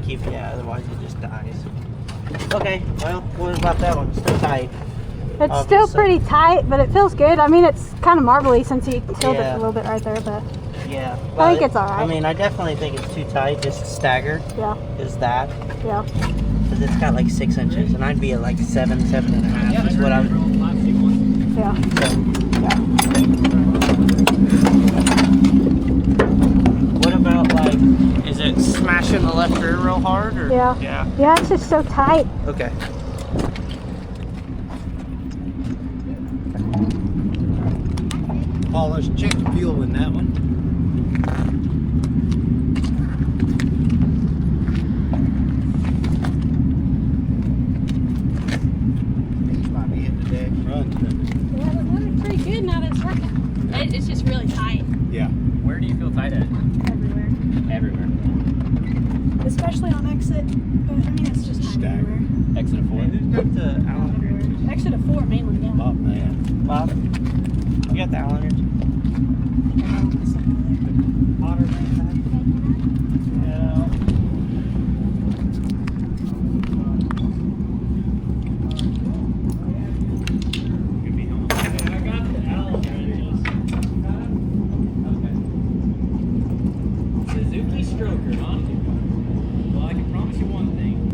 keep it, yeah, otherwise it just dies. Okay, well, what about that one? Still tight. It's still pretty tight, but it feels good. I mean, it's kind of marbly since he killed it a little bit right there, but yeah, I think it's all right. I mean, I definitely think it's too tight. Just staggered. Yeah. Is that? Yeah. Because it's got like 6 inches, and I'd be at like 7, 7.5. Yeah, is what I would. Yeah. Yeah. What about like? Is it smashing the left rear real hard? Or? Yeah. Yeah. Yeah, it's just so tight. Okay. Polished check fuel in that one. Might be hitting the deck front. Yeah, it's running pretty good now that it's working. It's just really tight. Yeah. Where do you feel tight at? Everywhere. Everywhere. Especially on exit, but I mean, it's just tight Stagger. everywhere. Exit of 4. Who's got the Allen wrench? Exit of 4 mainly, yeah. Bob, man. Bob, you got the Allen wrench? Otter wrench back? Yeah. Suzuki stroker, huh? Well, I can promise you one thing.